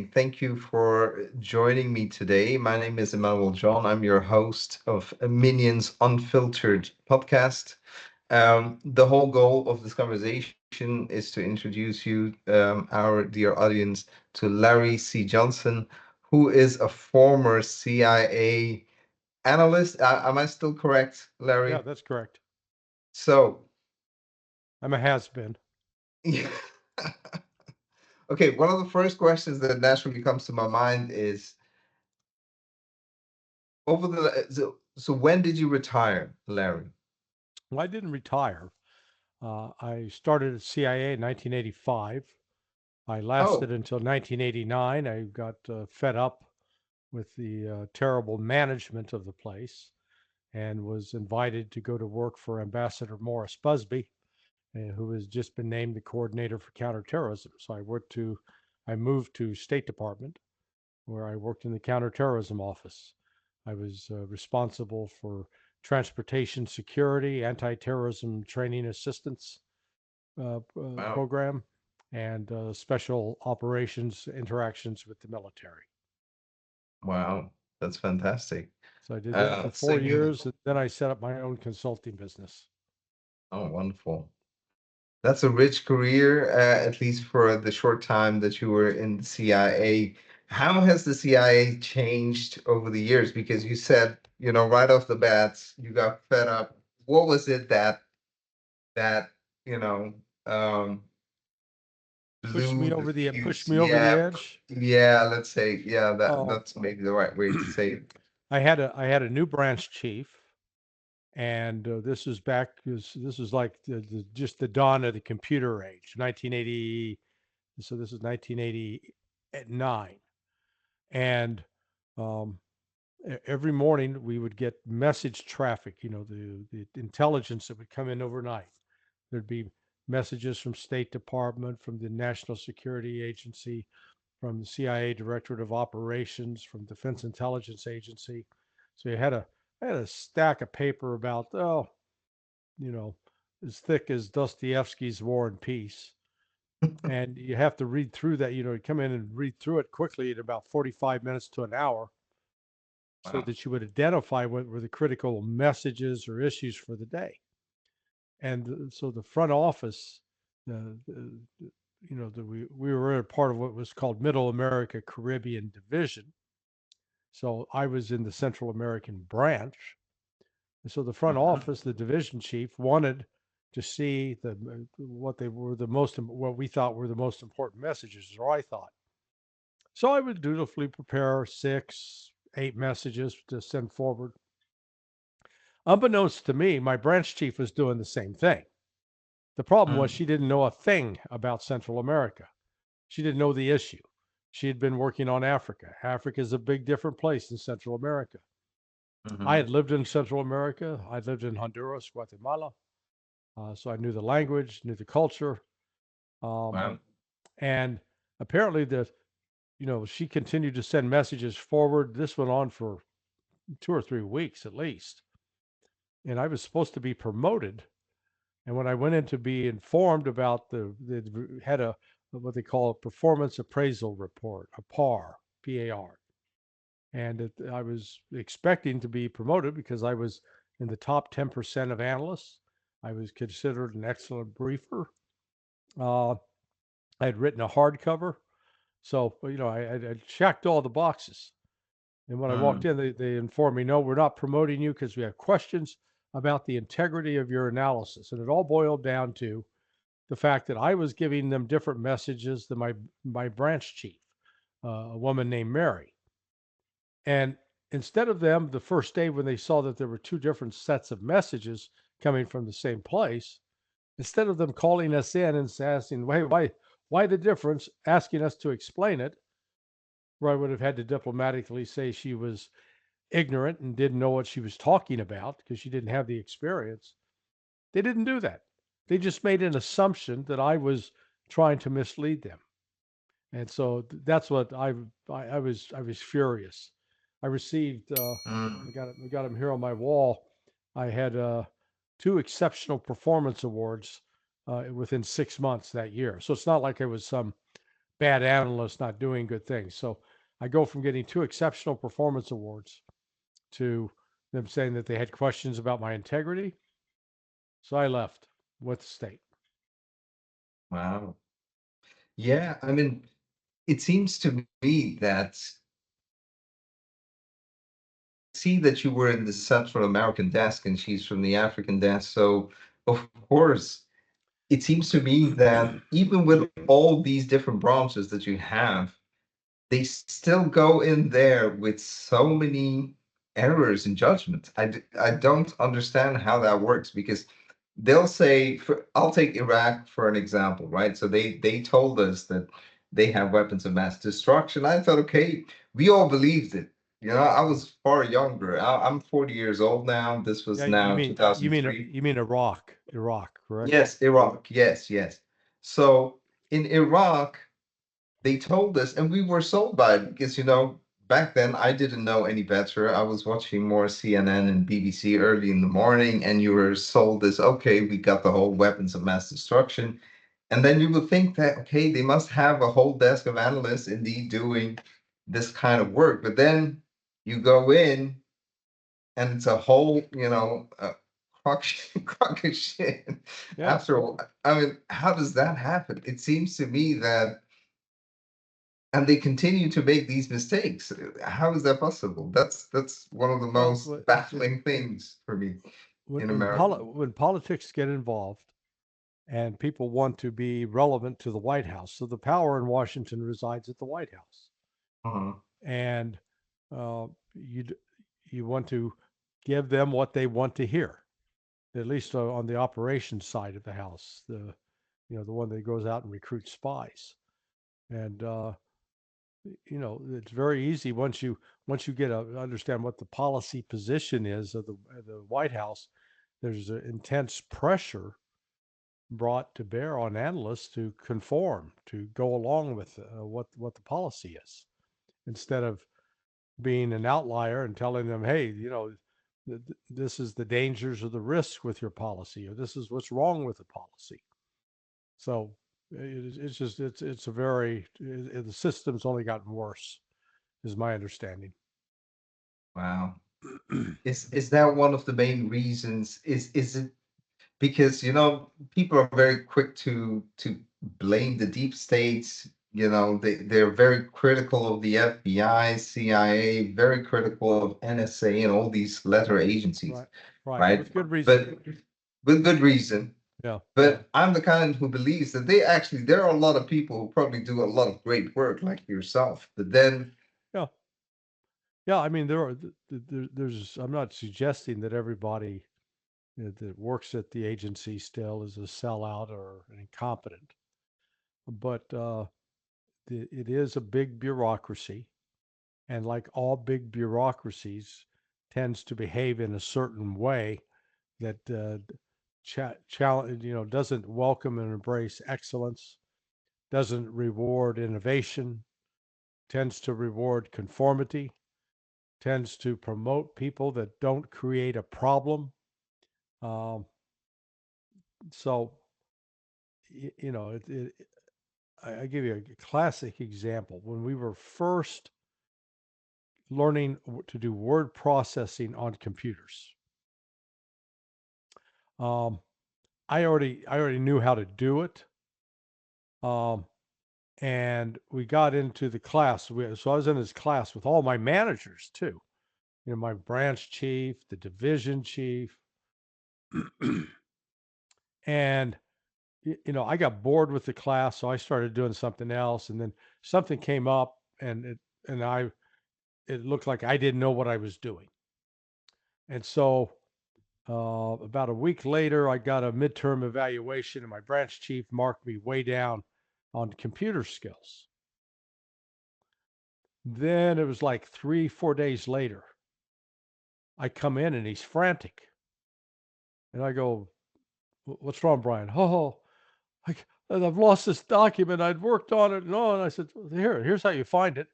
morning. Thank you for joining me today. My name is Immanuel John. I'm your host of Minion's Unfiltered podcast. The whole goal of this conversation is to introduce you, our dear audience, to Larry C. Johnson, who is a former CIA analyst. Am I still correct, Yeah, Larry? that's correct. So, I'm a has-been. okay, one of the first questions that naturally comes to my mind is so when did you retire, Larry? Well, I didn't retire. I started at CIA in 1985. I lasted Oh, until 1989. I got fed up with the terrible management of the place and was invited to go to work for Ambassador Morris Busby, who has just been named the coordinator for counterterrorism. So I moved to State Department, where I worked in the counterterrorism office. I was responsible for transportation security, anti-terrorism training assistance wow. program, and special operations interactions with the military. Wow. That's fantastic. So I did that for So four you, years, and then I set up my own consulting business. oh, wonderful. That's a rich career, at least for the short time that you were in the CIA. How has the CIA changed over the years? Because you said, right off the bat, you got fed up. What was it that, you know, um, blew the Pushed fuse? me over the Yeah, edge. yeah, let's say, yeah, Uh, that's maybe the right way to say it. I had a new branch chief, and this was like just the dawn of the computer age, 1980. So this is 1989, and um, every morning we would get message traffic. The intelligence that would come in overnight. There'd be messages from State Department, from the National Security Agency, from the CIA Directorate of Operations, from Defense Intelligence Agency. So I had a stack of paper about you know as thick as Dostoevsky's War and Peace, and you have to read through that. You come in and read through it quickly in about 45 minutes to an hour, so Wow. that you would identify what were the critical messages or issues for the day. And so the front office, uh, we were a part of what was called Middle America Caribbean Division. So I was in the Central American branch. And so the front Mhm. office, the division chief, wanted to see what we thought were the most important messages, or I thought. So I would dutifully prepare 6, 8 messages to send forward. Unbeknownst to me, my branch chief was doing the same thing. The problem was Mm. she didn't know a thing about Central America. She didn't know the issue. She had been working on Africa. Africa is a big different place than Central America. I Mhm. had lived in Central America. I lived in Honduras, Guatemala. So I knew the language, knew the culture. Um, Wow. and apparently, she continued to send messages forward. This went on for 2 or 3 weeks at least. And I was supposed to be promoted. And when I went in to be informed about the had a what they call a performance appraisal report, a PAR, PAR, and I was expecting to be promoted because I was in the top 10% of analysts. I was considered an excellent briefer. Uh, I had written a hardcover, so I checked all the boxes. And when I walked Mm. in, they informed me, no, we're not promoting you because we have questions about the integrity of your analysis. And it all boiled down to the fact that I was giving them different messages than my branch chief, a woman named Mary. And instead of them, the first day when they saw that there were two different sets of messages coming from the same place, instead of them calling us in and asking, why the difference, asking us to explain it, where I would have had to diplomatically say she was ignorant and didn't know what she was talking about because she didn't have the experience. They didn't do that. They just made an assumption that I was trying to mislead them. And so that's what I was furious. I received Mm. I got them here on my wall. I had two exceptional performance awards within 6 months that year. So it's not like I was some bad analysts not doing good things. So I go from getting 2 exceptional performance awards to them saying that they had questions about my integrity. So I left with the state. Wow. Yeah, I mean, it seems to me that see that you were in the Central American desk and she's from the African desk. So, of course, it seems to me that even with all these different branches that you have, they still go in there with so many errors in judgment. I don't understand how that works because they'll say, I'll take Iraq for an example, right? So they told us that they have weapons of mass destruction. I thought, okay, we all believed it. You know, I was far younger. I'm 40 years old now. This was Yeah, now 2003. you mean Iraq, correct? Yes, Iraq. Yes, yes. So in Iraq, they told us, and we were sold by it because, you know, back then I didn't know any better. I was watching more CNN and BBC early in the morning, and you were sold this, okay, we got the whole weapons of mass destruction. And then you would think that, okay, they must have a whole desk of analysts indeed doing this kind of work. But then you go in, and it's a whole, you know, crock, crock of shit. Yeah. After all, I mean, how does that happen? It seems to me that and they continue to make these mistakes. How is that possible? That's one of the Well, most baffling things for me in America. when politics get involved and people want to be relevant to the White House, so the power in Washington resides at the White House, Uh-huh. and you you want to give them what they want to hear, at least on the operations side of the house, the one that goes out and recruits spies, and it's very easy once you get to understand what the policy position is of the White House. There's an intense pressure brought to bear on analysts to conform, to go along with what the policy is, instead of being an outlier and telling them, hey, this is the dangers or the risks with your policy, or this is what's wrong with the policy. So it's just it's a very the system's only gotten worse, is my understanding. Wow. Is that one of the main reasons? Is it because you know people are very quick to blame the deep states. You know, they're very critical of the FBI, CIA, very critical of NSA and all these letter agencies, Right, right, right? with good reason. But with good reason. Yeah, But I'm the kind who believes that there are a lot of people who probably do a lot of great work like yourself. But then, yeah, yeah. I mean, there's. I'm not suggesting that everybody that works at the agency still is a sellout or an incompetent, but it is a big bureaucracy, and like all big bureaucracies, tends to behave in a certain way that doesn't welcome and embrace excellence, doesn't reward innovation, tends to reward conformity, tends to promote people that don't create a problem. Um, so, I give you a classic example. When we were first learning to do word processing on computers, um, I already knew how to do it. Um, and we got into the class. So I was in this class with all my managers too. My branch chief, the division chief, and I got bored with the class, so I started doing something else, and then something came up, and it looked like I didn't know what I was doing, and so about a week later, I got a midterm evaluation, and my branch chief marked me way down on computer skills. Then it was like 3-4 days later, I come in and he's frantic, and I go, "What's wrong, Brian?" Oh, I've lost this document. I'd worked on it and all. And I said, here's how you find it.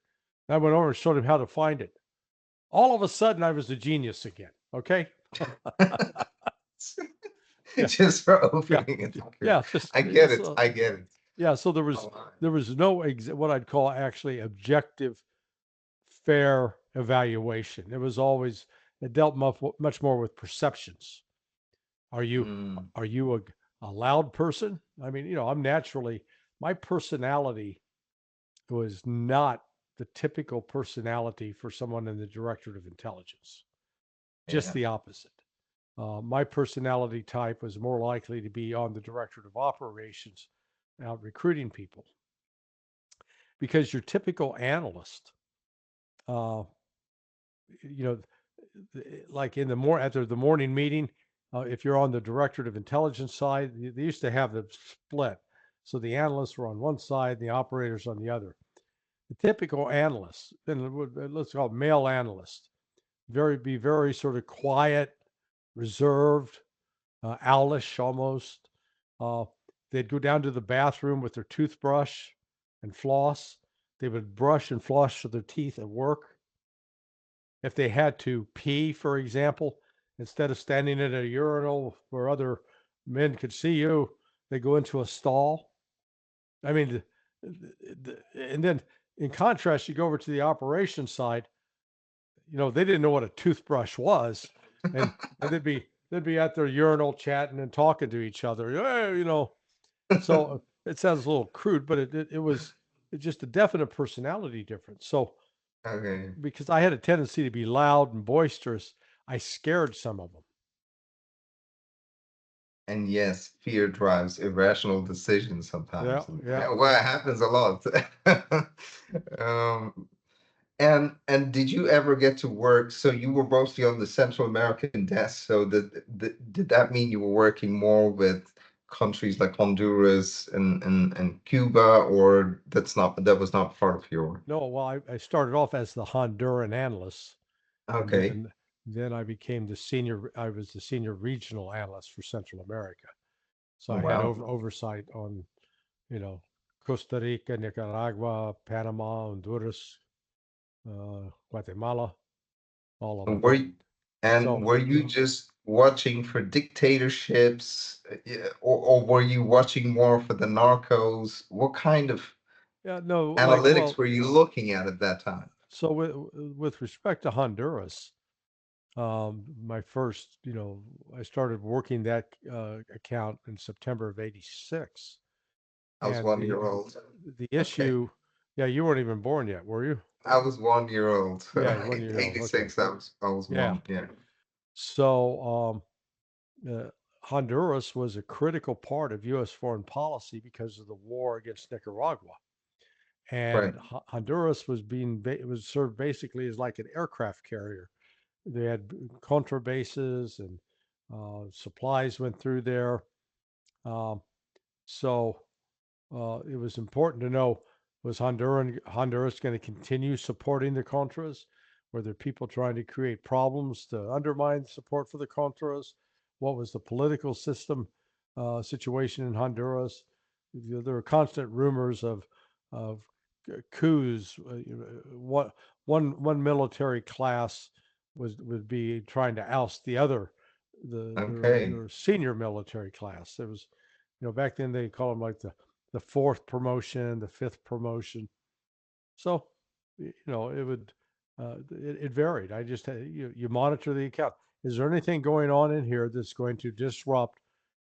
And I went over and showed him how to find it. All of a sudden, I was a genius again. Okay. Yeah. just for Yeah. opening it. Yeah. Just I get it. I get it. Yeah, so Oh, wow. there was no what I'd call actually objective, fair evaluation. It was always it dealt much more with perceptions. Are you Mm, are you a loud person? I mean, I'm naturally my personality was not the typical personality for someone in the Directorate of Intelligence. Just yeah. the opposite. My personality type was more likely to be on the Directorate of Operations, out recruiting people, because your typical analyst, uh, you know, like in the after the morning meeting, if you're on the Directorate of Intelligence side, they used to have the split. So the analysts were on one side, and the operators on the other. The typical analyst, then let's call it male analyst, very sort of quiet, reserved, owlish almost. Uh, they'd go down to the bathroom with their toothbrush and floss. They would brush and floss their teeth at work. If they had to pee, for example, instead of standing at a urinal where other men could see you, they go into a stall. I mean, and then in contrast, you go over to the operations side. They didn't know what a toothbrush was, and they'd be at their urinal chatting and talking to each other. So it sounds a little crude, but it was just a definite personality difference. So Okay. because I had a tendency to be loud and boisterous, I scared some of them. And yes, fear drives irrational decisions Yeah, sometimes. And, yeah. well, it happens a lot. Um, and did you ever get to work? So you were mostly on the Central American desk. So did that mean you were working more with countries like Honduras and Cuba, or that was not part of your? No, well, I started off as the Honduran analyst, and Okay. then I became the senior. I was the senior regional analyst for Central America. So Oh, I had wow. oversight on, you know, Costa Rica, Nicaragua, Panama, Honduras, Guatemala, all of And them. were you, and So were you just watching for dictatorships, yeah, or were you watching more for the narcos? What kind of yeah, no, like analytics well, were you looking at that time? so with respect to Honduras, my first, I started working that account in September of '86, I was and 1 year old. the Okay. issue, yeah, you weren't even born yet, were you? I was 1 year old. Yeah, one In year old. Okay, 86, I was yeah. one. Yeah. So Honduras was a critical part of U.S. foreign policy because of the war against Nicaragua, Right. and Honduras it was served basically as like an aircraft carrier. They had contra bases, and supplies went through there. Um, so it was important to know, was Honduras going to continue supporting the Contras? Were there people trying to create problems to undermine support for the Contras? What was the political situation in Honduras? There were constant rumors of coups. What one military class would be trying to oust the other, Okay. their senior military class. There was, back then they call them like the fourth promotion, the fifth promotion. So, it would, it varied. I just you monitor the account. Is there anything going on in here that's going to disrupt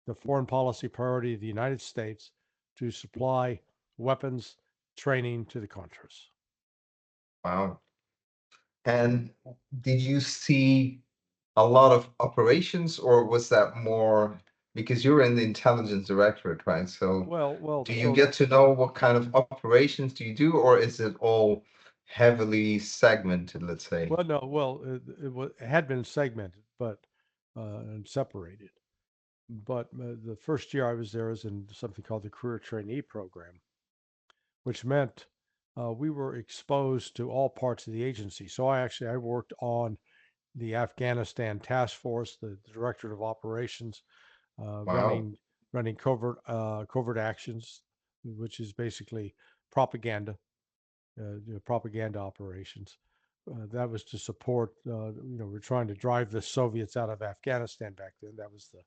the foreign policy priority of the United States to supply weapons training to the Contras? Wow. And did you see a lot of operations, or was that more because you're in the intelligence directorate, right? So Well, do you so get to know what kind of operations do you do, or is it all heavily segmented, let's say? well, no, well, it had been segmented, but and separated. But the first year I was there was in something called the career trainee program, which meant we were exposed to all parts of the agency. So I worked on the Afghanistan task force, the directorate of operations, uh, Wow. running running covert actions, which is basically propaganda, propaganda operations. That was to support. We're trying to drive the Soviets out of Afghanistan back then. That was the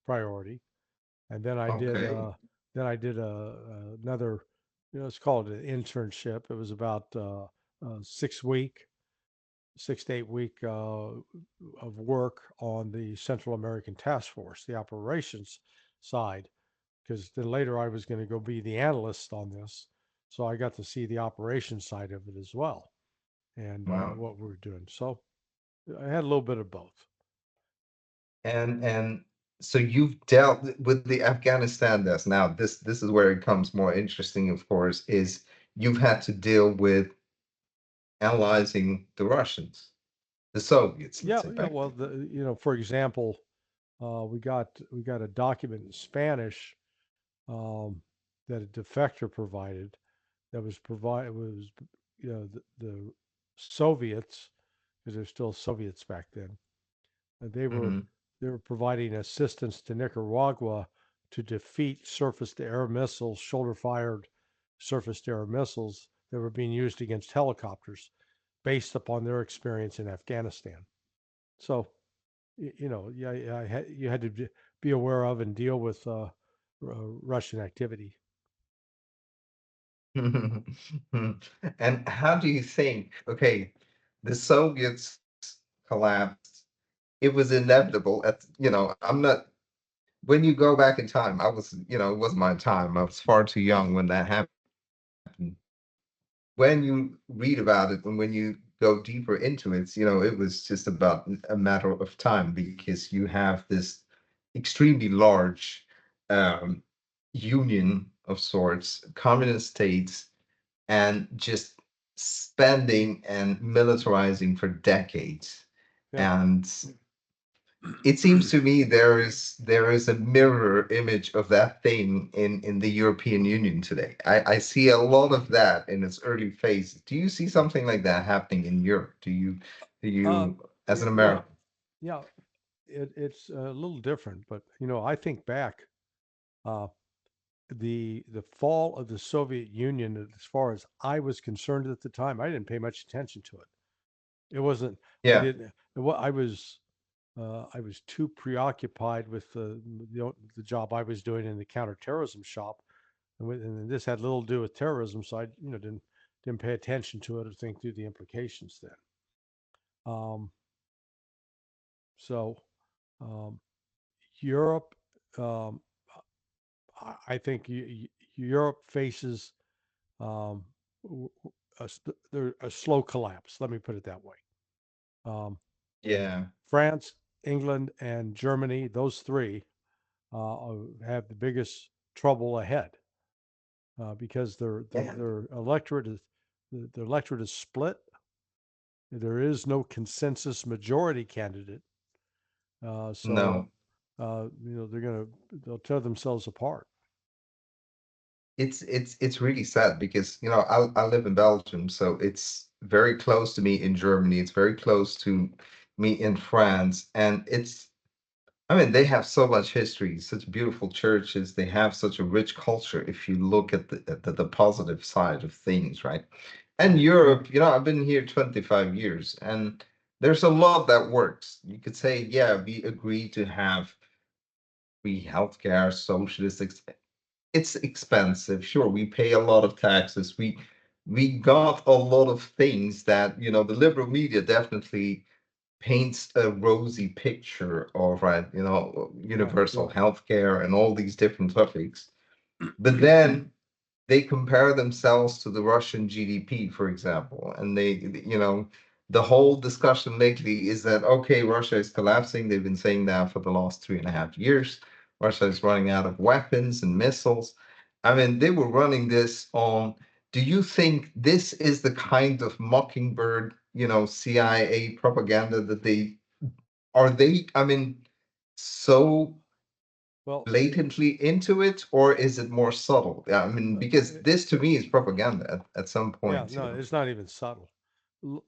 priority. And then I did Okay. then I did another, it's called an internship. It was about 6 week, 6 to 8 week of work on the Central American Task Force, the operations side, because then later I was going to go be the analyst on this. So I got to see the operations side of it as well, and Wow. what we were doing. So I had a little bit of both. And so you've dealt with the Afghanistan desk. Now, this is where it becomes more interesting, of course, is you've had to deal with analyzing the Russians, the Soviets, let's Yeah, say yeah. back Well, then. for example, we got a document in Spanish um, that a defector provided that was the Soviets, because they're still Soviets back then. They were Hmm. they were providing assistance to Nicaragua to defeat surface-to-air missiles, shoulder-fired surface-to-air missiles that were being used against helicopters, based upon their experience in Afghanistan. So, yeah, you had to be aware of and deal with Russian activity. And how do you think, okay, the Soviets collapsed. It was inevitable I'm not when you go back in time, it wasn't my time. I was far too young when that happened. When you read about it and when you go deeper into it, it was just about a matter of time because you have this extremely large um, union of sorts, communist states, and just spending and militarizing for decades. Yeah. And it seems to me there is a mirror image of that thing in the European Union today. I see a lot of that in its early phases. Do you see something like that happening in Europe? Do you as an Yeah, American? yeah. It's a little different, but I think back, uh, the fall of the Soviet Union, as far as I was concerned at the time, I didn't pay much attention to it. It wasn't. I Yeah. didn't. I was too preoccupied with the job I was doing in the counterterrorism shop, and this had little to do with terrorism, so I didn't pay attention to it or think through the implications then. Um, so um, Europe, um, I think Europe faces um, a slow collapse. Let me put it that way. Um, Yeah. France, England, and Germany, those three have the biggest trouble ahead because Yeah. their electorate is split. There is no consensus majority candidate, so No. they'll tear themselves apart. It's really sad because I live in Belgium, so it's very close to me in Germany. It's very close to me in France, and I mean, they have so much history, such beautiful churches. They have such a rich culture if you look at the positive side of things, right? And Europe, I've been here 25 years, and there's a lot that works. You could say, yeah, we agree to have free healthcare, socialist. It's expensive. Sure, we pay a lot of taxes. We got a lot of things that, the liberal media definitely paints a rosy picture of, right, Yeah, universal healthcare and all these different topics. But then they compare themselves to the Russian GDP, for example, and the whole discussion lately is that okay, Russia is collapsing. They've been saying that for the last 3.5 years. Russia is running out of weapons and missiles. I mean, they were running this on. Do you think this is the kind of mockingbird, CIA propaganda that I mean, so well, blatantly into it, or is it more subtle? Yeah, I mean, uh, because this to me is propaganda at some yeah, point, no, it's not even subtle.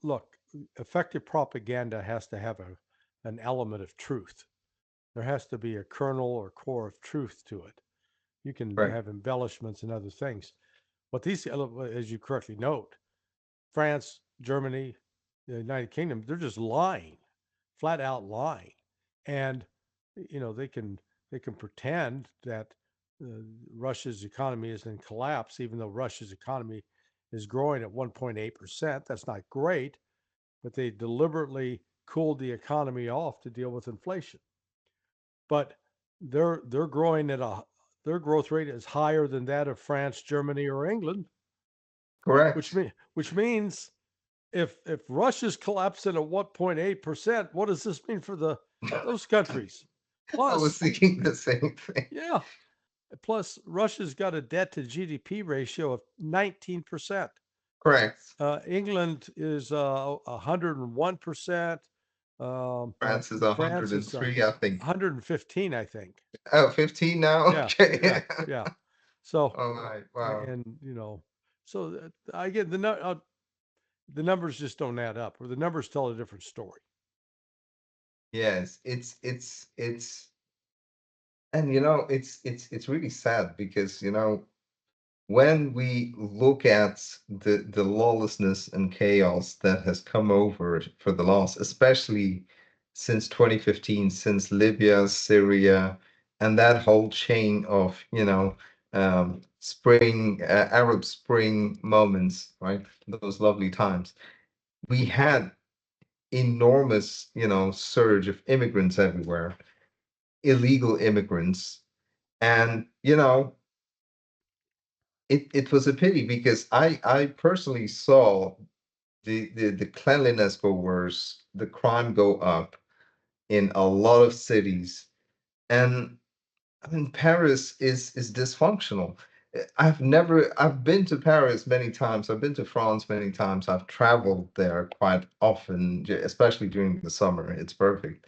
Look, effective propaganda has to have an element of truth. There has to be a kernel or core of truth to it. You can Right. have embellishments and other things. But these, as you correctly note, France, Germany, the United Kingdom, they're just lying, flat out lying. And they can pretend that Russia's economy is in collapse, even though Russia's economy is growing at 1.8%. That's not great, but they deliberately cooled the economy off to deal with inflation. But they're growing at a their growth rate is higher than that of France, Germany, or England, Correct. which means if Russia's collapsing at 1.8%, what does this mean for those countries? I was Plus, thinking the same thing. yeah, plus Russia's got a debt to GDP ratio of 19%. Correct. England is 101%. France is France is 103, I think. 115, I think. Oh, 15 now? Yeah, yeah, Okay. yeah. So, All right. Wow. and so I get the numbers just don't add up, or the numbers tell a different story. Yes, and it's really sad because when we look at the lawlessness and chaos that has come over for the last, especially since 2015, since Libya, Syria, and that whole chain of spring Arab Spring moments, right? Those lovely times. We had enormous, surge of immigrants everywhere, illegal immigrants, and it was a pity because I personally saw the cleanliness go worse, the crime go up in a lot of cities, and I mean Paris is dysfunctional. I've been to Paris many times. I've been to France many times. I've traveled there quite often, especially during the summer. It's perfect.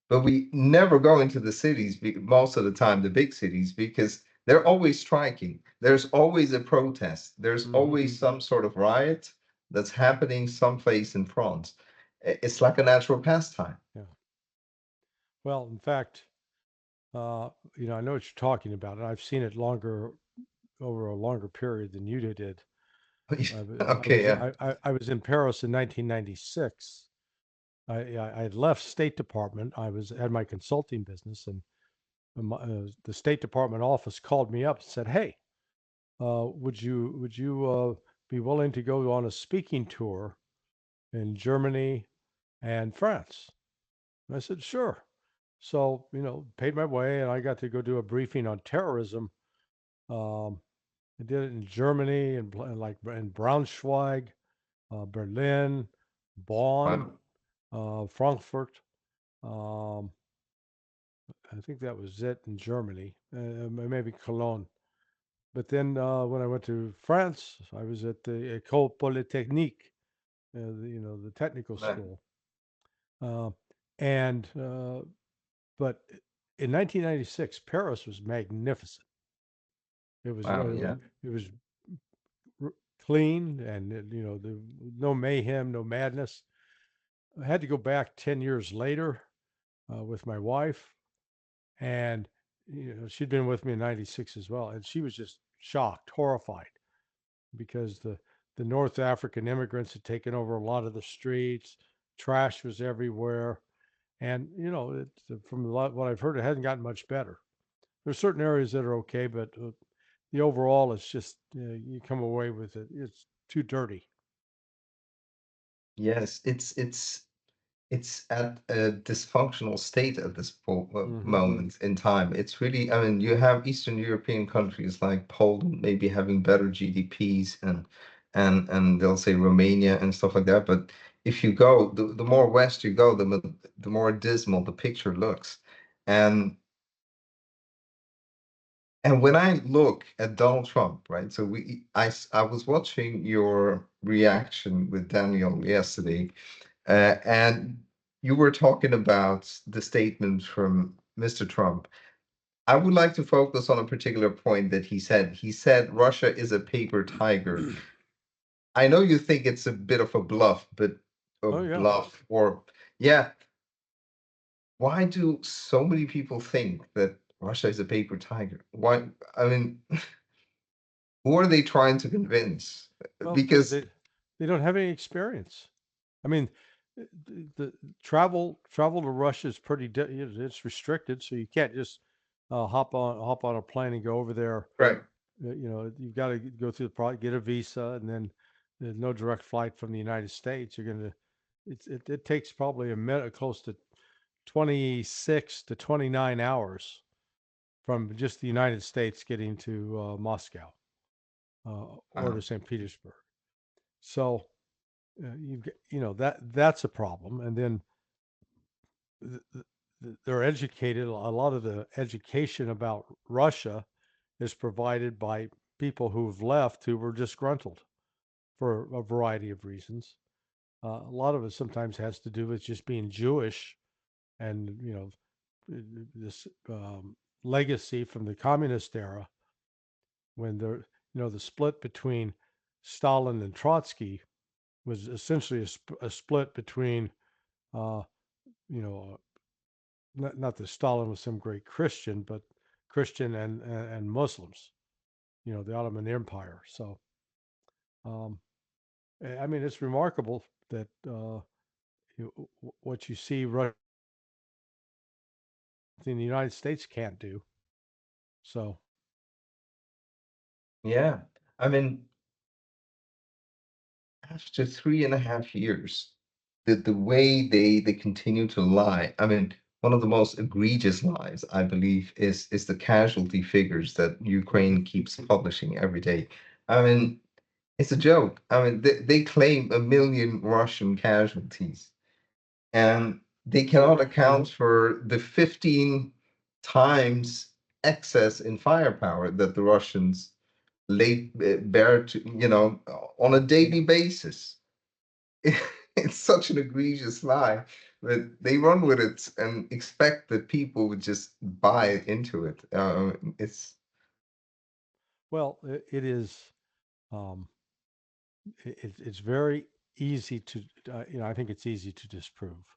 But we never go into the cities most of the time, the big cities, because they're always striking. There's always a protest. There's Hmm. always some sort of riot that's happening someplace in France. It's like a natural pastime. Yeah. Well, in fact, I know what you're talking about, and I've seen it longer over a longer period than you did. Okay, yeah. I was in Paris in 1996. I had left State Department. I was had my consulting business, and the State Department office called me up and said, "Hey, would you be willing to go on a speaking tour in Germany and France?" And I said, "Sure." So paid my way, and I got to go do a briefing on terrorism. Um, I did it in Germany and like in Braunschweig, Berlin, Bonn, Wow. Frankfurt. Um, I think that was it in Germany, maybe Cologne. But then when I went to France, I was at the École Polytechnique, the technical Wow. school. Uh, and but in 1996, Paris was magnificent. It was Wow, yeah. it was clean, and no mayhem, no madness. I had to go back 10 years later with my wife, and she'd been with me in '96 as well, and she was just shocked, horrified, because the North African immigrants had taken over a lot of the streets. Trash was everywhere, and from what I've heard, it hasn't gotten much better. There's certain areas that are okay, but the overall, it's just you come away with it. It's too dirty. Yes, it's at a dysfunctional state at this Hmm. moment in time. It's really, I mean, you have Eastern European countries like Poland maybe having better GDPs and they'll say Romania and stuff like that. But if you go, the more west you go, the more dismal the picture looks. And and when I look at Donald Trump, right? So I was watching your reaction with Daniel yesterday, and you were talking about the statement from Mr. Trump. I would like to focus on a particular point that he said. He said Russia is a paper tiger. I know you think it's a bit of a bluff, but a Oh yeah. bluff, or yeah, why do so many people think that Russia is a paper tiger? Why? I mean, who are they trying to convince? Well, because Because they don't have any experience. I mean, the travel to Russia is it's restricted, so you can't just hop on a plane and go over there. Right. You've got to go through the process, get a visa, and then there's no direct flight from the United States. You're going to it takes probably a minute, close to 26 to 29 hours from just the United States getting to Moscow or to Wow. St. Petersburg. So that's a problem. And then they're educated. A lot of the education about Russia is provided by people who've left who were disgruntled for a variety of reasons. A lot of it sometimes has to do with just being Jewish and this legacy from the communist era when the split between Stalin and Trotsky was essentially a split between uh, you know not that Stalin was some great Christian, but Christian and Muslims, the Ottoman Empire. So um, I mean, it's remarkable that what you see right in the United States can't do. So Yeah. I mean, after 3.5 years, the way they continue to lie. I mean, one of the most egregious lies, I believe, is the casualty figures that Ukraine keeps publishing every day. I mean, it's a joke. I mean, they claim 1 million Russian casualties, and they cannot account for the 15 times excess in firepower that the Russians bear to, on a daily basis. It's such an egregious lie, but they run with it and expect that people would just buy into it. well, it is. Um, it's very easy to I think it's easy to disprove.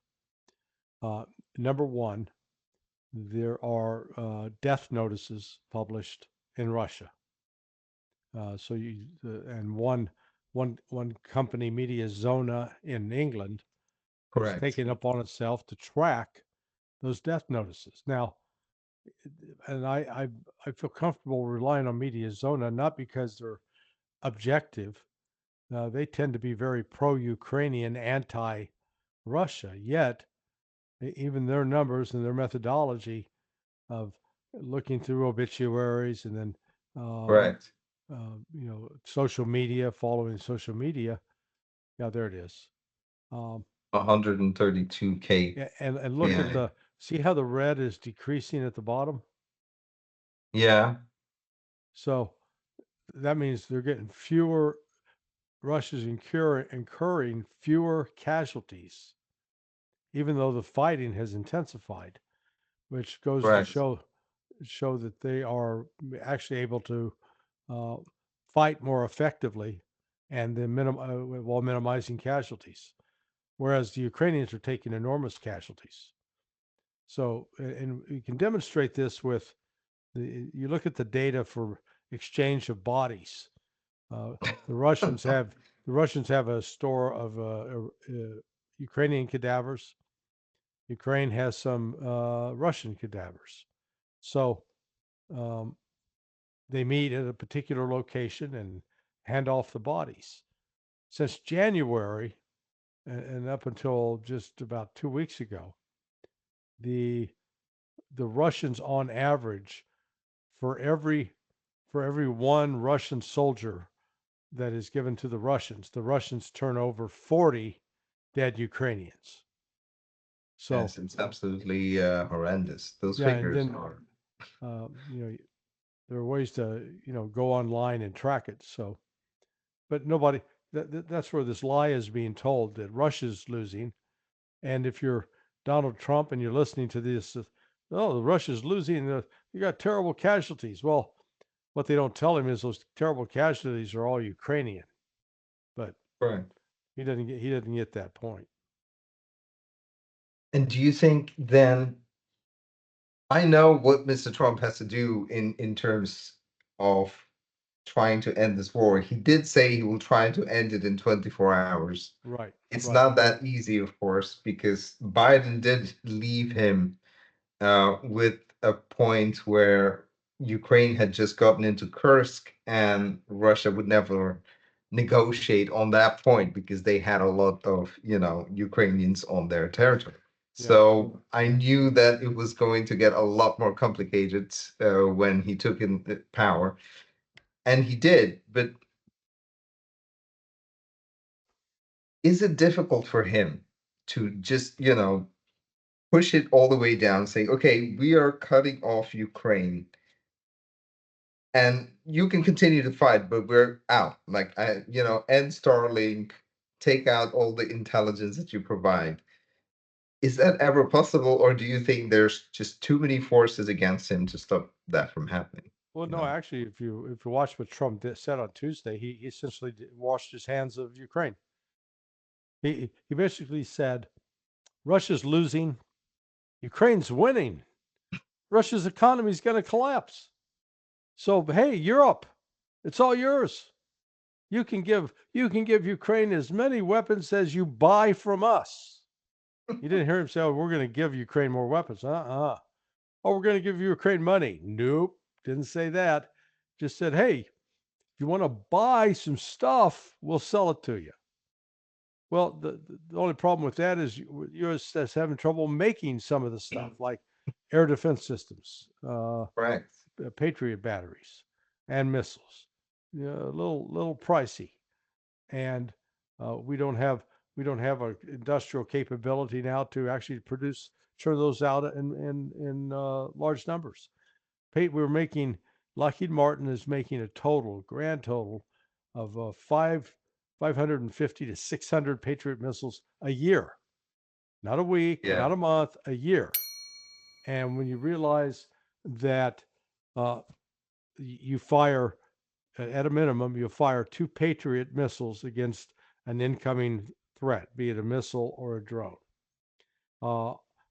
Uh, Number one, there are death notices published in Russia. So and one company, Media Zona in England, has correct. taken it upon itself to track those death notices. Now, and I feel comfortable relying on Media Zona not because they're objective. They tend to be very pro-Ukrainian, anti-Russia. Yet, even their numbers and their methodology of looking through obituaries and then Correct. social media, following social media. Yeah, there it is. Um, 132K. and look at Yeah. see how the red is decreasing at the bottom. Yeah. So that means they're getting fewer. Russia's incurring fewer casualties, even though the fighting has intensified, which goes to Correct. show that they are actually able to uh, fight more effectively and then while minimizing casualties, whereas the Ukrainians are taking enormous casualties. So, and you can demonstrate this with you look at the data for exchange of bodies. Uh, the Russians have the Russians have a store of Ukrainian cadavers. Ukraine has some Russian cadavers. So um, they meet at a particular location and hand off the bodies. Since January and up until just about 2 weeks ago, the the Russians on average for every for every one Russian soldier that is given to the Russians turn over 40 dead Ukrainians. So Yes, it's absolutely horrendous. Those yeah, and figures then are. uh, you know there are ways to go online and track it. So, but nobody that's where this lie is being told that Russia's losing. And if you're Donald Trump and you're listening to this, oh, Russia's losing, you got terrible casualties. Well, what they don't tell him is those terrible casualties are all Ukrainian, but Correct. he doesn't get that point. And do you think then, I know what Mr. Trump has to do in terms of trying to end this war. He did say he will try to end it in 24 hours. Right, It's right, not that easy, of course, because Biden did leave him with a point where Ukraine had just gotten into Kursk and Russia would never negotiate on that point because they had a lot of, Ukrainians on their territory. Yeah. So I knew that it was going to get a lot more complicated when he took in power, and he did. But is it difficult for him to just, push it all the way down, say, okay, we are cutting off Ukraine and you can continue to fight, but we're out. Like, end Starlink, take out all the intelligence that you provide. Is that ever possible, or do you think there's just too many forces against him to stop that from happening? Well, You no, know? actually, if you watch what Trump said on Tuesday, he essentially washed his hands of Ukraine. He basically said Russia's losing, Ukraine's winning, Russia's economy is going to collapse. So hey, Europe, it's all yours. You can give Ukraine as many weapons as you buy from us. You didn't hear him say, "Oh, we're going to give Ukraine more weapons." Oh, we're going to give Ukraine money. Nope, didn't say that. Just said, "Hey, if you want to buy some stuff, we'll sell it to you." Well, the only problem with that is U.S. is having trouble making some of the stuff, like air defense systems, Right. Patriot batteries, and missiles. A little pricey, and we don't have an industrial capability now to actually churn those out in large numbers. We're making Lockheed Martin is making a grand total of 550 to 600 Patriot missiles a year, not a week, Yeah. not a month, a year. And when you realize that you fire at a minimum, you'll fire 2 Patriot missiles against an incoming threat, be it a missile or a drone.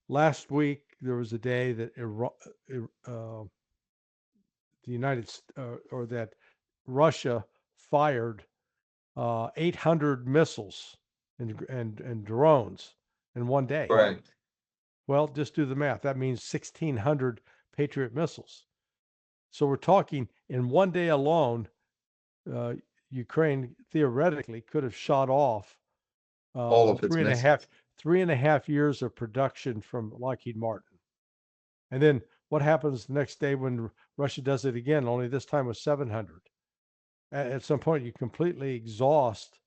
Last week, there was a day that that Russia fired 800 missiles and drones in one day. Right. Well, just do the math. That means 1,600 Patriot missiles. So we're talking in one day alone, Ukraine theoretically could have shot off All of its missiles. 3.5 years of production from Lockheed Martin. And then what happens the next day when Russia does it again, only this time with 700? At some point, you completely exhaust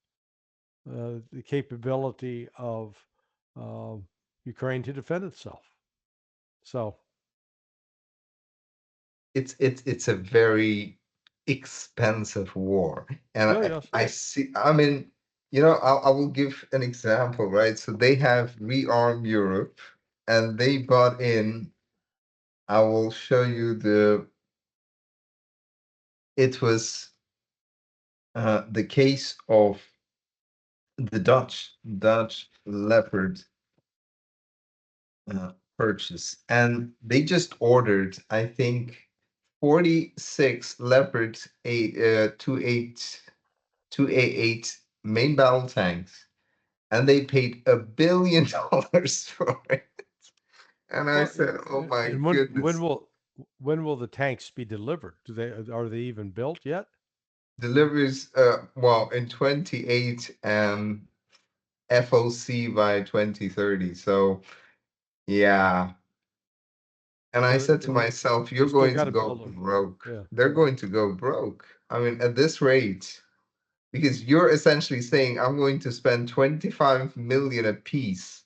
the capability of Ukraine to defend itself. So It's a very expensive war, and yeah, yes, I see. I mean, I will give an example, right? So they have rearmed Europe, and they bought in. I will show you the. It was the case of the Dutch Leopard purchase, and they just ordered, I think, 46 Leopard 2A8 main battle tanks, and they paid $1 billion for it. And I well, said, "Oh my and goodness!" when will the tanks be delivered? Are they even built yet? Deliveries, well, in 28 and FOC by 2030. So yeah. And I So said to myself, they "You're still going got to to go build them. broke. Yeah. They're going to go broke. I mean, at this rate, because you're essentially saying I'm going to spend 25 million a piece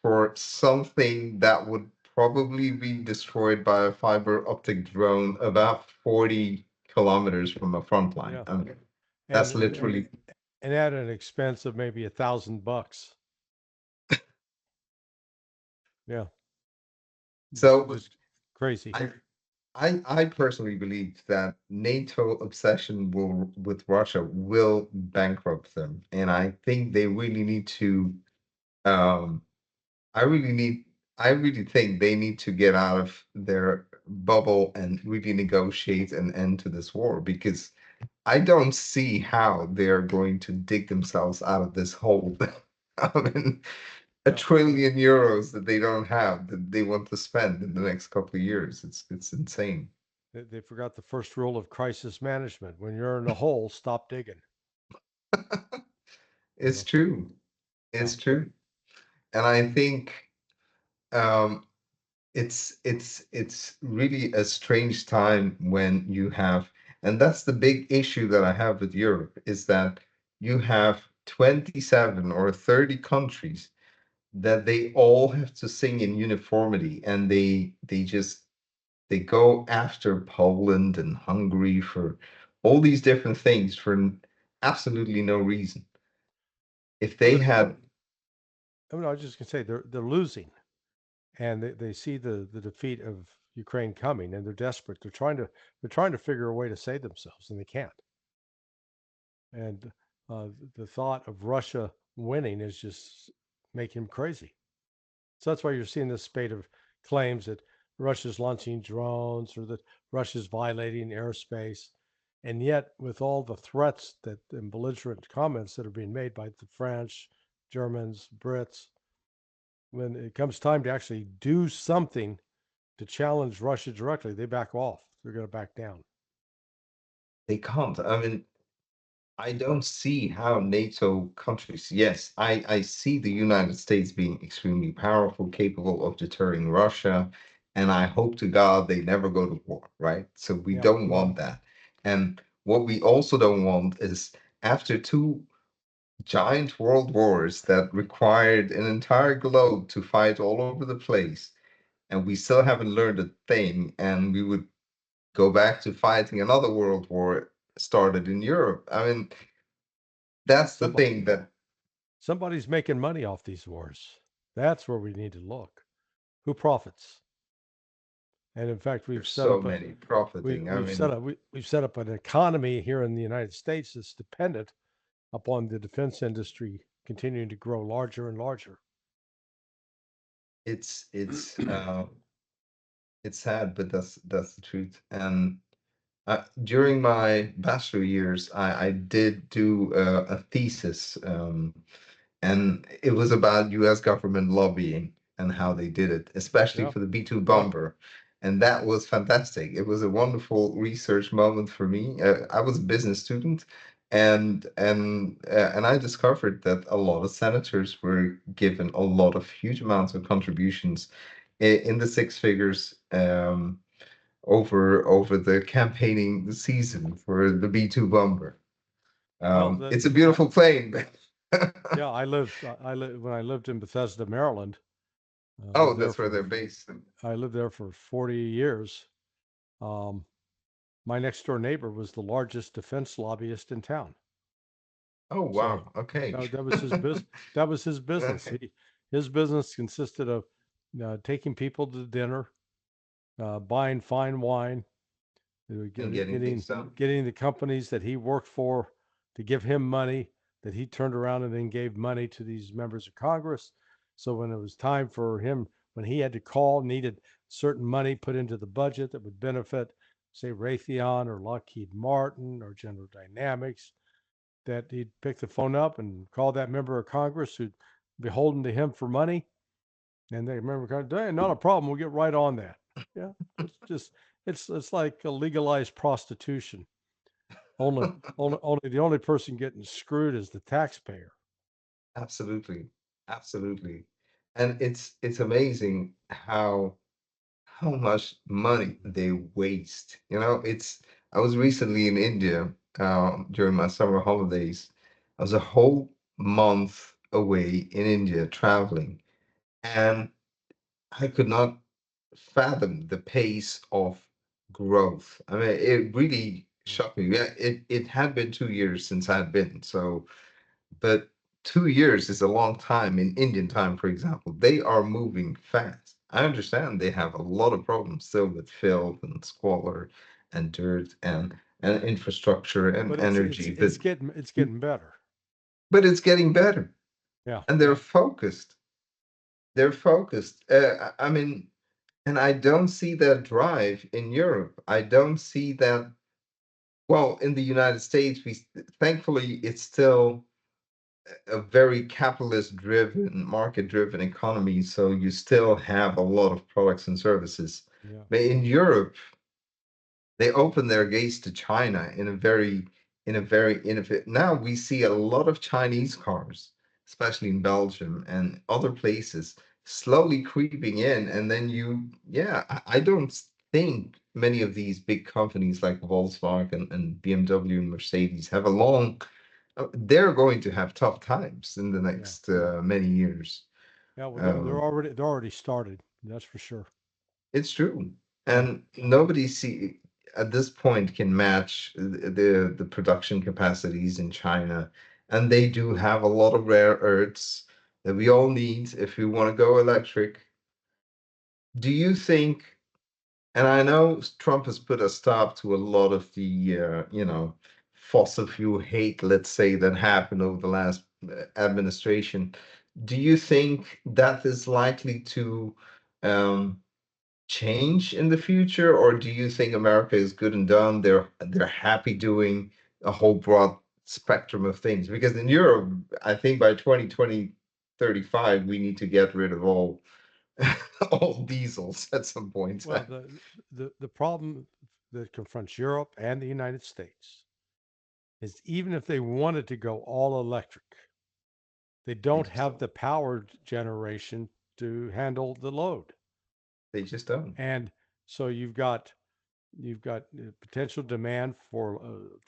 for something that would probably be destroyed by a fiber optic drone about 40 kilometers from a front line. Yeah. I mean, And that's and and, literally and at an expense of maybe $1,000. Yeah. so. Just crazy. I I personally believe that NATO obsession will with Russia will bankrupt them, and I think they really need to. Um, I really need. I really think they need to get out of their bubble and really negotiate an end to this war, because I don't see how they're going to dig themselves out of this hole. I mean, a Yeah, trillion euros that they don't have that they want to spend in the next couple of years. It's insane. they forgot the first rule of crisis management. When you're in a hole, stop digging. You It's know. true. Yeah. It's true. And I think um, it's really a strange time when you have, and that's the big issue that I have with Europe, is that you have 27 or 30 countries that they all have to sing in uniformity, and they go after Poland and Hungary for all these different things for absolutely no reason. If Well, they had, I mean, I was just gonna say they're losing, and they see the defeat of Ukraine coming, and they're desperate. They're trying to figure a way to save themselves, and they can't. And the thought of Russia winning is just making him crazy. So that's why you're seeing this spate of claims that Russia's launching drones or that Russia's violating airspace. And yet, with all the threats that and belligerent comments that are being made by the French, Germans, Brits, when it comes time to actually do something to challenge Russia directly, they back off. They're going to back down. they can't. I mean, I don't see how NATO countries, yes, I see the United States being extremely powerful, capable of deterring Russia, and I hope to God they never go to war, right? So we Yeah. don't want that. And what we also don't want is after two giant world wars that required an entire globe to fight all over the place, and we still haven't learned a thing, and we would go back to fighting another world war started in Europe. I mean, that's the Somebody, thing that somebody's making money off these wars. That's where we need to look. Who profits? And in fact, there's so many profiting. I mean, we've set up an economy here in the United States that's dependent upon the defense industry continuing to grow larger and larger. it's it's uh it's sad, but that's the truth. And during my bachelor years, I did do a thesis, and it was about U.S. government lobbying and how they did it, especially Yeah. for the B-2 bomber. And that was fantastic. It was a wonderful research moment for me. I was a business student, and I discovered that a lot of senators were given a lot of huge amounts of contributions in the six figures. Over the campaigning season for the B-2 bomber. Well, It's a beautiful plane. yeah, I lived when I lived in Bethesda, Maryland. Oh, Lived there that's where for they're based. I lived there for 40 years. Um, my next door neighbor was the largest defense lobbyist in town. Oh, So wow. Okay. that was his business. That was his business. His business consisted of taking people to dinner, buying fine wine, And getting things done. getting the companies that he worked for to give him money that he turned around and then gave money to these members of Congress. So when it was time for him, when he had to call, needed certain money put into the budget that would benefit, say, Raytheon or Lockheed Martin or General Dynamics, that he'd pick the phone up and call that member of Congress who'd beholden to him for money. And they remember, hey, not a problem. We'll get right on that. Yeah, it's just it's like a legalized prostitution. Only the only person getting screwed is the taxpayer. Absolutely. Absolutely. And it's amazing how much money they waste. It's I was recently in India during my summer holidays. I was a whole month away in India traveling, and I could not fathom the pace of growth. I mean, it really shocked me. Yeah, it had been 2 years since I had been, so but 2 years is a long time in Indian time, for example. They are moving fast. I understand they have a lot of problems still with filth and squalor and dirt and infrastructure and But energy, but it's getting better. it's getting better. Yeah. And they're focused. They're focused. I mean, and I don't see that drive in Europe. I don't see that. Well, in the United States, thankfully it's still a very capitalist driven, market driven economy. So you still have a lot of products and services. Yeah. But in Yeah. Europe, they open their gates to China in a very innovative. Now we see a lot of Chinese cars, especially in Belgium and other places, slowly creeping in. And then yeah, I don't think many of these big companies like Volkswagen and BMW and Mercedes have a long. They're going to have tough times in the Yeah. next many years. Yeah. Well, Um, they're already started. That's for sure. It's true. Yeah. And nobody see at this point can match the production capacities in China. And they do have a lot of rare earths that we all need if we want to go electric. Do you think, and I know Trump has put a stop to a lot of the fossil fuel hate, let's say, that happened over the last administration. Do you think that is likely to um, change in the future, or do you think America is good and done? They're happy doing a whole broad spectrum of things. Because in Europe, I think by 2035 we need to get rid of all all diesels at some point. Well, the problem that confronts Europe and the United States is even if they wanted to go all electric, they They don't just have don't. the power generation to handle the load. They just don't. And so you've got potential demand for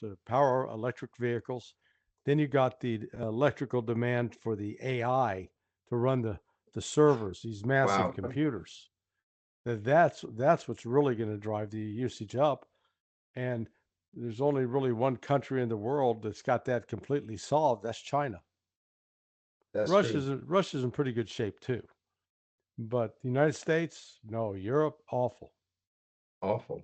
the power electric vehicles. Then you got the electrical demand for the AI to run the servers, these massive Wow. computers. That's what's really going to drive the usage up. And there's only really one country in the world that's got that completely solved. That's China. That's true. Russia's in pretty good shape too. But the United States, no. Europe, awful. Awful.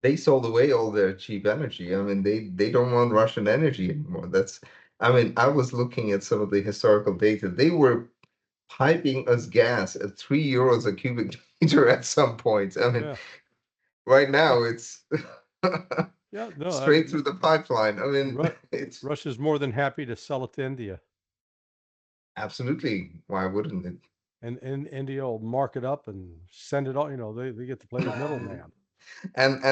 They sold away all their cheap energy. I mean, they don't want Russian energy anymore. I mean, I was looking at some of the historical data. They were piping us gas at €3 a cubic meter at some point. I mean, Yeah, right yeah, now it's yeah. No, straight through the pipeline. I mean, Ru- it's Russia's more than happy to sell it to India, absolutely, why wouldn't and India will mark it up and send it all. They get to play the it? middleman. And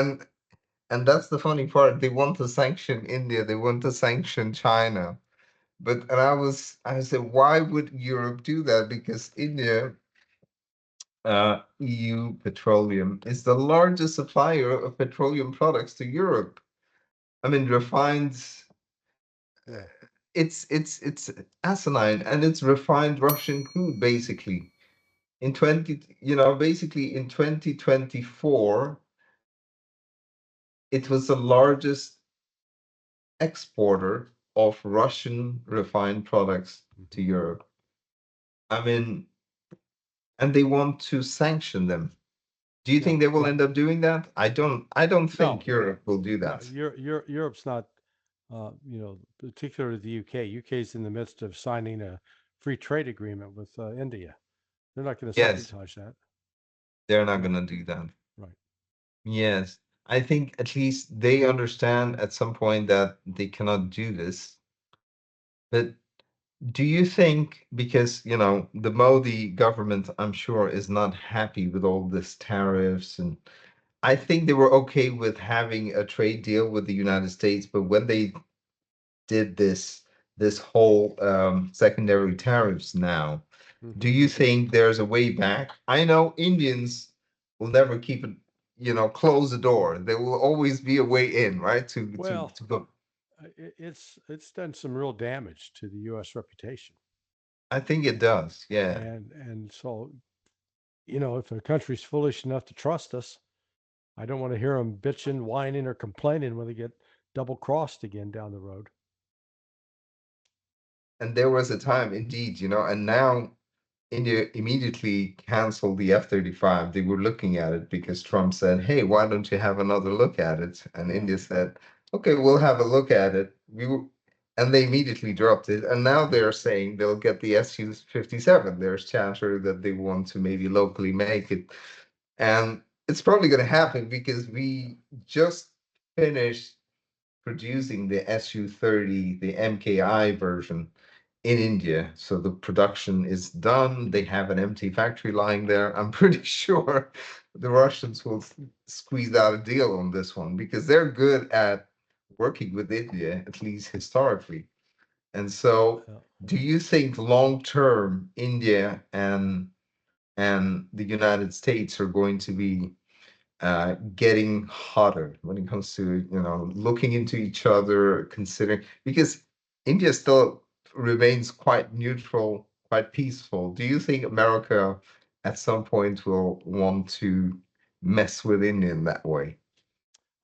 and that's the funny part. They want to sanction India. They want to sanction China. But and I said, why would Europe do that? Because India, EU Petroleum, is the largest supplier of petroleum products to Europe. I mean, refined. Yeah, It's asinine, and it's refined Russian crude basically. Basically in 2024, it was the largest exporter of Russian refined products to hmm Europe. I mean, and they want to sanction them. Do you yeah. think they will end up doing that? I don't think No, Europe will do no. that. Europe's not. Particularly the UK. UK's in the midst of signing a free trade agreement with India. They're not going to Yes, sabotage that. they're not Yeah, gonna do that. right. Yes. I think at least they understand at some point that they cannot do this. But do you think, because, the Modi government, I'm sure, is not happy with all this tariffs, and I think they were okay with having a trade deal with the United States, but when they did this whole secondary tariffs now, do hmm you think there's a way back? I know Indians will never keep it, close the door. There will always be a way in, right? Well, To go. it's done some real damage to the U.S. reputation, I think it does. Yeah. and so if a country's foolish enough to trust us, I don't want to hear them bitching, whining, or complaining when they get double crossed again down the road. And there was a time, indeed, and now India immediately canceled the F-35. They were looking at it because Trump said, "Hey, why don't you have another look at it?" And Yeah. India said, "Okay, we'll have a look at it." And they immediately dropped it. And now they're saying they'll get the Su-57. There's chatter that they want to maybe locally make it. And it's probably going to happen because we just finished producing the Su-30, the MKI version. in India. So the production is done. They have an empty factory lying there. I'm pretty sure the Russians will squeeze out a deal on this one because they're good at working with India, at least historically. And so, Yeah. do you think long term India and the United States are going to be getting hotter when it comes to looking into each other, considering because India still remains quite neutral, quite peaceful. Do you think America at some point will want to mess with India in that way?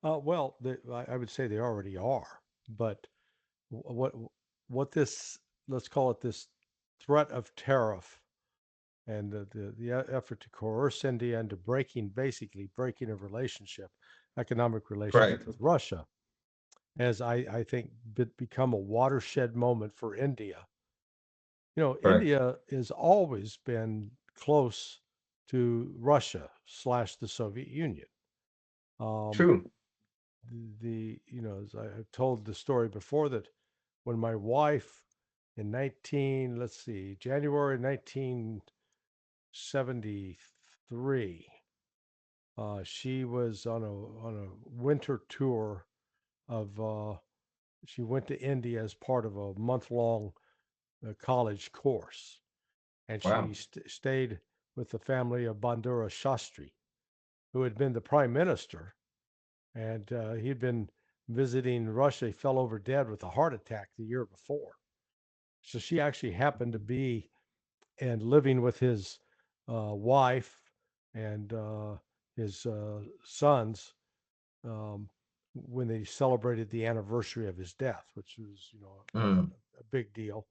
Well, I would say they already are, but what what this, let's call it this threat of tariff and the effort to coerce India into basically breaking a relationship, economic relationship Correct. with Russia, has I think become a watershed moment for India. Correct. India has always been close to Russia slash the Soviet Union. Um, True. as I've told the story before, that when my wife in 19, let's see, January 1973, she was on a winter tour of. She went to India as part of a month long college course, and she Wow. stayed with the family of Bandura Shastri, who had been the prime minister, and he'd been visiting Russia. He fell over dead with a heart attack the year before. So she actually happened to be and living with his wife and his sons um, when they celebrated the anniversary of his death, which was Mm, a big deal.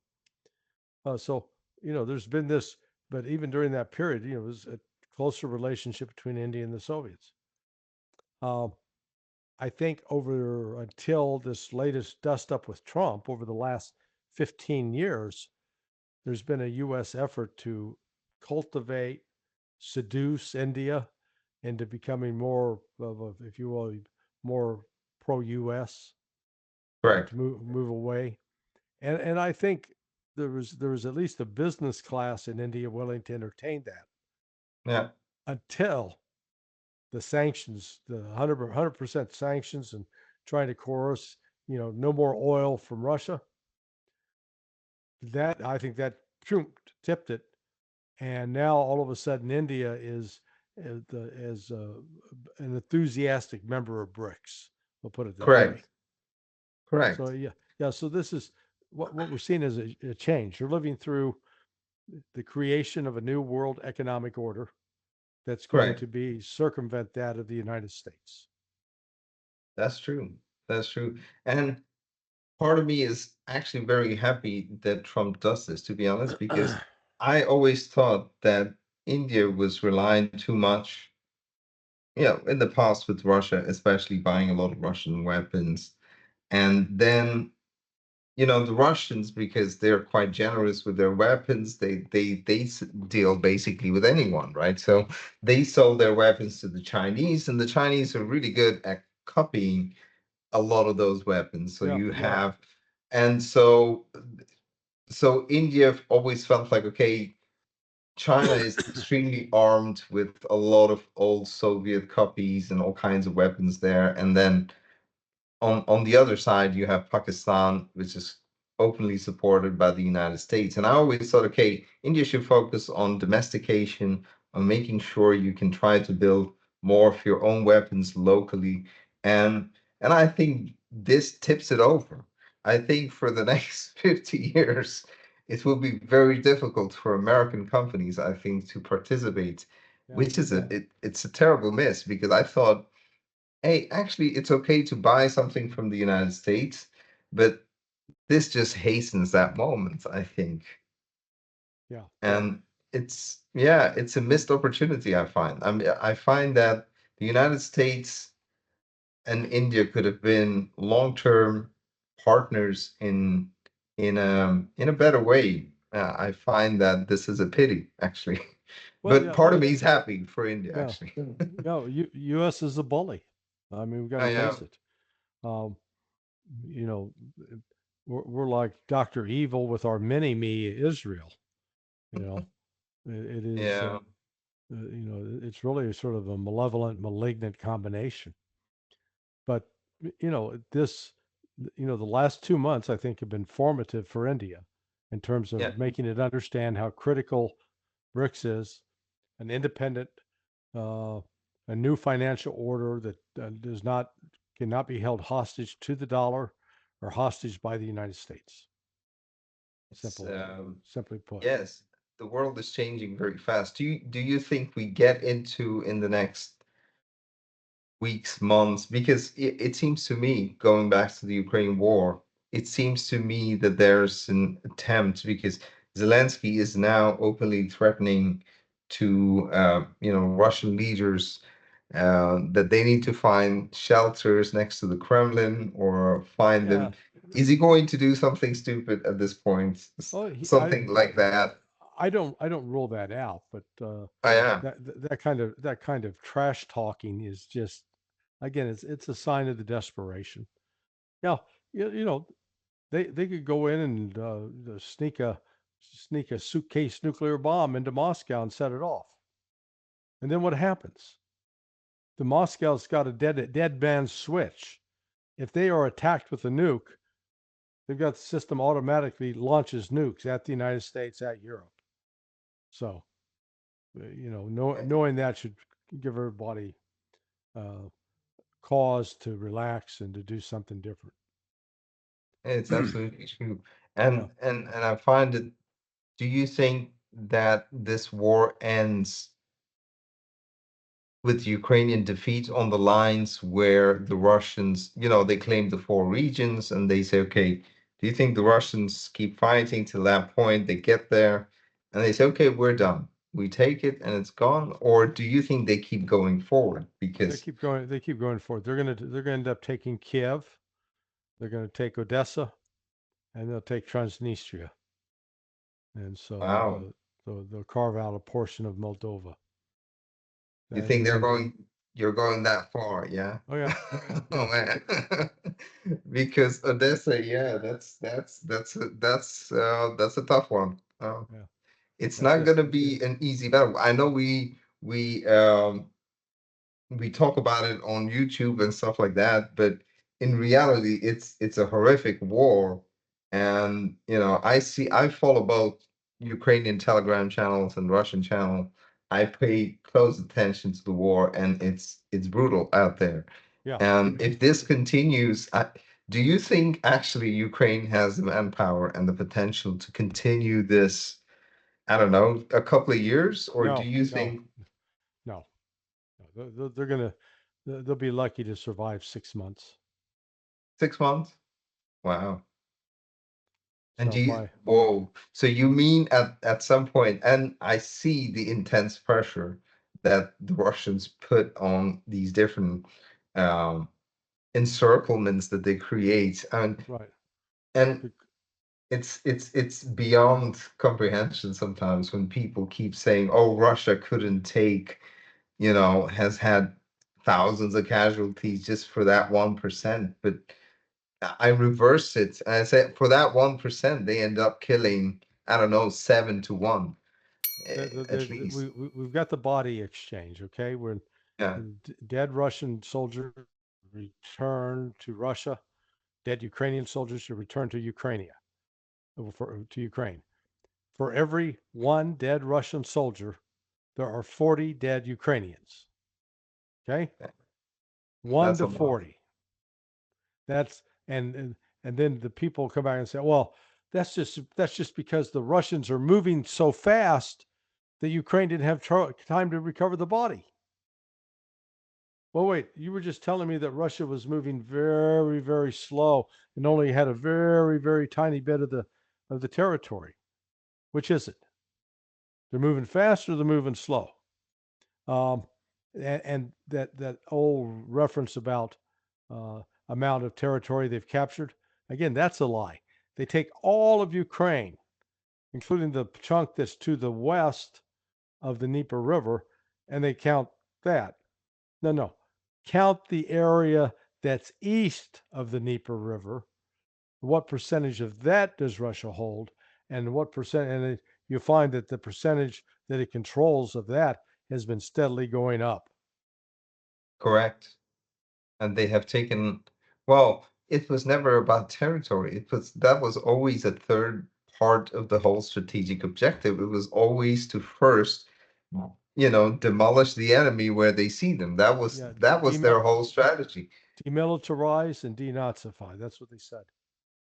So there's been this, but even during that period, it was a closer relationship between India and the Soviets. Uh, I think over until this latest dust up with Trump over the last 15 years, there's been a U.S. effort to cultivate, seduce India into becoming more of a, if you will, more pro-U.S. correct. To move away. And I think there was at least a business class in India willing to entertain that Yeah. until the sanctions, the 100% sanctions, and trying to coerce, no more oil from Russia. That I think that tipped it, and now all of a sudden India is an enthusiastic member of BRICS. We'll put it that way. Correct. So Correct. yeah, yeah. So this is what we're seeing as a change. You're living through the creation of a new world economic order that's going Correct. to be circumvent that of the United States. That's true. That's true. And part of me is actually very happy that Trump does this, to be honest, because I always thought that India was relying too much, in the past with Russia, especially buying a lot of Russian weapons. And then, the Russians, because they're quite generous with their weapons, they deal basically with anyone, right? So they sold their weapons to the Chinese, and the Chinese are really good at copying a lot of those weapons. So Yeah, you yeah, have, and so India always felt like, okay, China is extremely armed with a lot of old Soviet copies and all kinds of weapons there. And then on the other side, you have Pakistan, which is openly supported by the United States. And I always thought, okay, India should focus on domestication, on making sure you can try to build more of your own weapons locally. And and I think this tips it over. I think for the next 50 years, it will be very difficult for American companies, I think, to participate, yeah, which is it's a terrible miss because I thought, hey, actually, it's okay to buy something from the United States, but this just hastens that moment, I think. yeah, yeah, And it's a missed opportunity, I find. I mean, I find that the United States and India could have been long-term partners in a better way. I find that this is a pity, actually. well, But yeah, part of me is happy for India, yeah, actually. yeah. U.S. is a bully. I mean, we've got to I face am. it. Um, you know, we're like Dr. Evil with our mini-me Israel. You know, it is, Yeah, it's really sort of a malevolent, malignant combination. But, this, the last 2 months, I think, have been formative for India in terms yeah. of making it understand how critical BRICS is, an independent, uh, a new financial order that cannot be held hostage to the dollar or hostage by the United States. It's Simply put. yes, the world is changing very fast. Do you think we get into in the next weeks, months? Because it seems to me, going back to the Ukraine war, it seems to me that there's an attempt because Zelensky is now openly threatening to, Russian leaders that they need to find shelters next to the Kremlin or find Yeah. them. Is he going to do something stupid at this point? Oh, Something like that? I don't rule that out, but Oh, yeah. that kind of trash talking is just, again, it's a sign of the desperation. Yeah, they could go in and sneak a suitcase nuclear bomb into Moscow and set it off. And then what happens? The Moscow's got a dead man's switch. If they are attacked with a nuke, they've got the system automatically launches nukes at the United States, at Europe. So, knowing that should give everybody uh, cause to relax and to do something different. It's absolutely true. Yeah. And I find it, do you think that this war ends with Ukrainian defeat on the lines where the Russians, they claim the four regions and they say, okay, do you think the Russians keep fighting till that point? They get there and they say, okay, we're done. We take it and it's gone. Or do you think they keep going forward? They Because, keep going. They keep going forward. They're gonna end up taking Kiev. They're gonna take Odessa, and they'll take Transnistria, and so wow, they'll carve out a portion of Moldova. you And think then, you're going that far, yeah? oh yeah, Oh yeah, man. Because Odessa, yeah, that's a tough one. yeah. It's That's not it. gonna be an easy battle. I know we talk about it on YouTube and stuff like that, but in reality, it's a horrific war. And I follow both Ukrainian Telegram channels and Russian channel. I pay close attention to the war, and it's brutal out there. Yeah. And if this continues, do you think actually Ukraine has the manpower and the potential to continue this? I don't know, a couple of years, or do No, you no, think no, no. They're gonna. They'll be lucky to survive 6 months. 6 months? Wow. And So by whoa, so you mean at some point, and I see the intense pressure that the Russians put on these different um encirclements that they create, right. and Bec- it's beyond comprehension sometimes when people keep saying, oh, Russia couldn't take, has had thousands of casualties just for that 1%. But I reverse it and I say for that 1%, they end up killing, I don't know, 7 to 1, at least. we've got the body exchange. Okay, we're Yeah. dead Russian soldiers return to Russia. Dead Ukrainian soldiers to return to to Ukraine. For every one dead Russian soldier, there are 40 dead Ukrainians. Okay, that- one that's a to lot. 40. That's and then the people come back and say, well, that's just because the Russians are moving so fast that Ukraine didn't have time to recover the body. Well, wait, you were just telling me that Russia was moving very, very slow and only had a very, very tiny bit of the territory. Which is it? They're moving fast or they're moving slow? Um, and that old reference about amount of territory they've captured, again, that's a lie. They take all of Ukraine, including the chunk that's to the west of the Dnieper River, and they count that. No, no. Count the area that's east of the Dnieper River what percentage of that does Russia hold, and what percent, and you find that the percentage that it controls of that has been steadily going up. Correct. And they have taken, well, it was never about territory. That was always a third part of the whole strategic objective. It was always to first, demolish the enemy where they see them. That was Yeah, that was their whole strategy. demilitarize and denazify. That's what they said.